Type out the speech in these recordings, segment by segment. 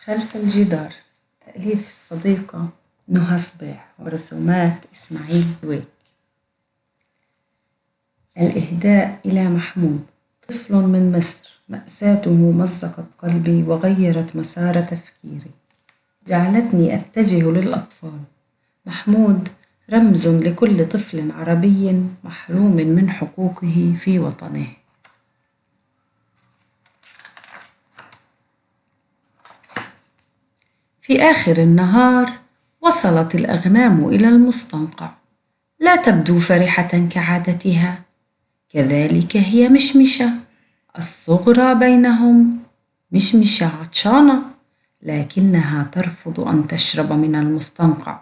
خلف الجدار، تأليف الصديقة نهى صبيح ورسومات إسماعيل دويك. الإهداء إلى محمود. طفل من مصر، مأساته مزقت قلبي وغيرت مسار تفكيري، جعلتني أتجه للأطفال. محمود رمز لكل طفل عربي محروم من حقوقه في وطنه. في آخر النهار وصلت الأغنام إلى المستنقع، لا تبدو فرحة كعادتها، كذلك هي مشمشة الصغرى بينهم. مشمشة عطشانة، لكنها ترفض أن تشرب من المستنقع،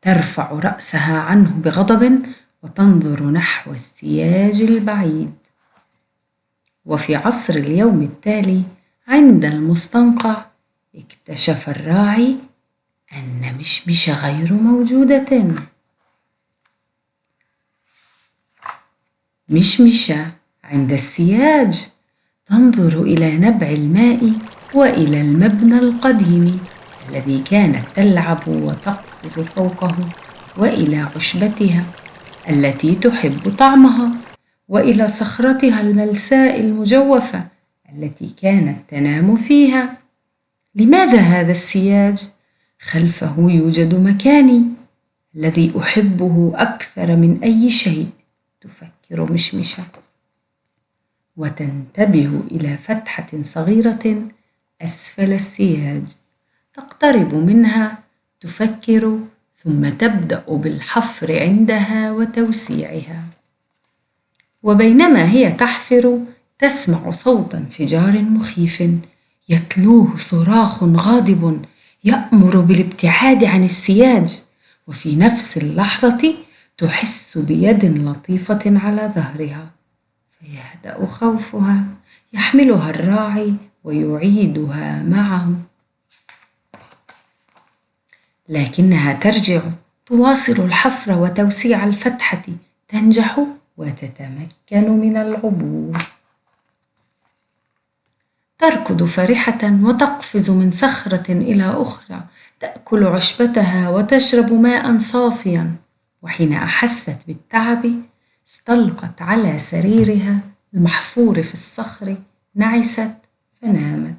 ترفع رأسها عنه بغضب وتنظر نحو السياج البعيد. وفي عصر اليوم التالي عند المستنقع اكتشف الراعي أن مشمش غير موجودة. مشمشة عند السياج تنظر إلى نبع الماء وإلى المبنى القديم الذي كانت تلعب وتقفز فوقه، وإلى عشبتها التي تحب طعمها، وإلى صخرتها الملساء المجوفة التي كانت تنام فيها. لماذا هذا السياج؟ خلفه يوجد مكاني الذي أحبه أكثر من أي شيء، تفكر مشمشة، وتنتبه إلى فتحة صغيرة أسفل السياج. تقترب منها تفكر، ثم تبدأ بالحفر عندها وتوسيعها. وبينما هي تحفر تسمع صوت انفجار مخيف يتلوه صراخ غاضب يأمر بالابتعاد عن السياج. وفي نفس اللحظة تحس بيد لطيفة على ظهرها، فيهدأ خوفها، يحملها الراعي ويعيدها معه، لكنها ترجع، تواصل الحفر وتوسيع الفتحة، تنجح وتتمكن من العبور. تركض فرحة وتقفز من صخرة إلى أخرى، تأكل عشبتها وتشرب ماء صافيا. وحين أحست بالتعب استلقت على سريرها المحفور في الصخر، نعست فنامت.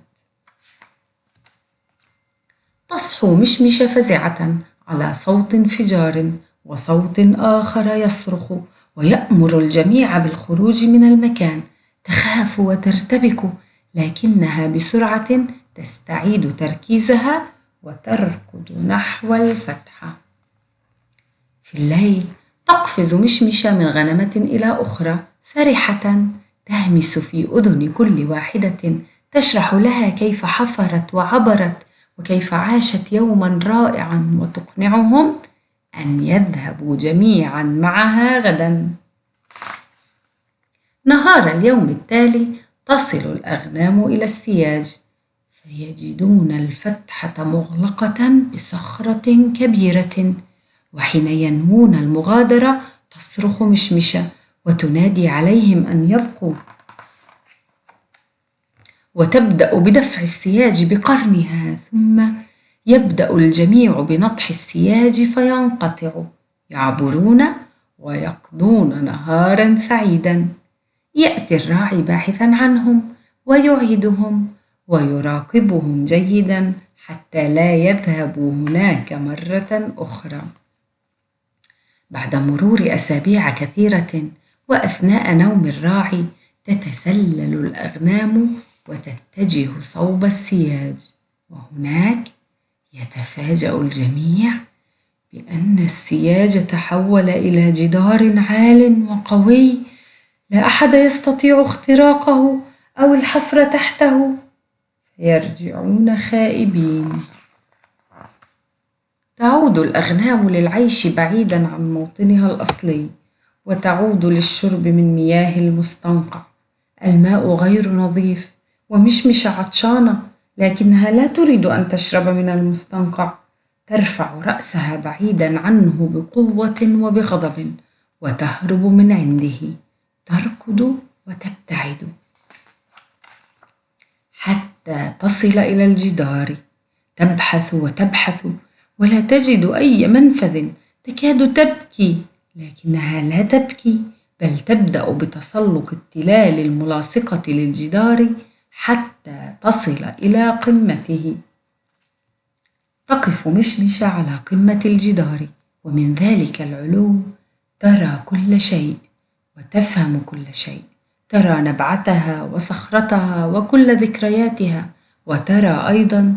تصحو مشمشة فزعة على صوت انفجار وصوت آخر يصرخ ويأمر الجميع بالخروج من المكان. تخاف وترتبك، لكنها بسرعة تستعيد تركيزها وتركض نحو الفتحة. في الليل تقفز مشمشة من غنمة إلى أخرى فرحة، تهمس في أذن كل واحدة، تشرح لها كيف حفرت وعبرت وكيف عاشت يوما رائعا، وتقنعهم أن يذهبوا جميعا معها غدا. نهار اليوم التالي تصل الأغنام إلى السياج، فيجدون الفتحة مغلقة بصخرة كبيرة. وحين ينوون المغادرة تصرخ مشمشة وتنادي عليهم أن يبقوا، وتبدأ بدفع السياج بقرنها، ثم يبدأ الجميع بنطح السياج فينقطع. يعبرون ويقضون نهارا سعيدا. يأتي الراعي باحثا عنهم ويعيدهم ويراقبهم جيدا حتى لا يذهبوا هناك مرة أخرى. بعد مرور أسابيع كثيرة وأثناء نوم الراعي تتسلل الأغنام وتتجه صوب السياج، وهناك يتفاجأ الجميع بأن السياج تحول إلى جدار عال وقوي، لا أحد يستطيع اختراقه أو الحفر تحته، فيرجعون خائبين. تعود الأغنام للعيش بعيدا عن موطنها الأصلي، وتعود للشرب من مياه المستنقع. الماء غير نظيف، ومشمش عطشانة، لكنها لا تريد أن تشرب من المستنقع. ترفع رأسها بعيدا عنه بقوة وبغضب وتهرب من عنده، تركض وتبتعد حتى تصل إلى الجدار. تبحث وتبحث ولا تجد أي منفذ، تكاد تبكي لكنها لا تبكي، بل تبدأ بتسلق التلال الملاصقة للجدار حتى تصل إلى قمته. تقف مشمشة على قمة الجدار، ومن ذلك العلو ترى كل شيء وتفهم كل شيء، ترى نبعتها وصخرتها وكل ذكرياتها، وترى أيضا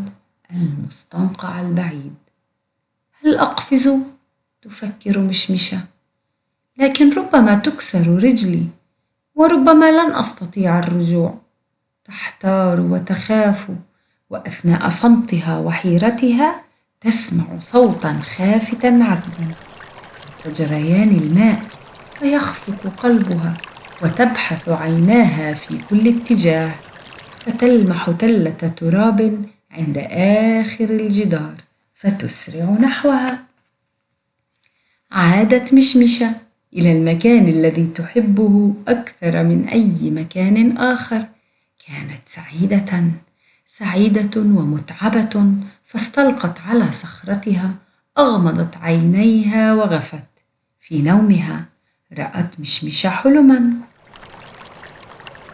المستنقع البعيد. هل أقفز؟ تفكر مشمشة، لكن ربما تكسر رجلي، وربما لن أستطيع الرجوع. تحتار وتخاف، وأثناء صمتها وحيرتها تسمع صوتا خافتا عذبا كجريان الماء، فيخفق قلبها وتبحث عيناها في كل اتجاه، فتلمح تلة تراب عند آخر الجدار فتسرع نحوها. عادت مشمشة إلى المكان الذي تحبه أكثر من أي مكان آخر. كانت سعيدة ومتعبة، فاستلقت على صخرتها، أغمضت عينيها وغفت. في نومها رأت مشمشة حلما،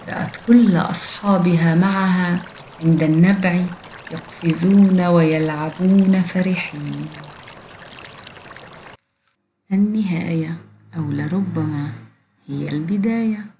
رأت كل أصحابها معها عند النبع يقفزون ويلعبون فرحين. النهاية، أو لربما هي البداية.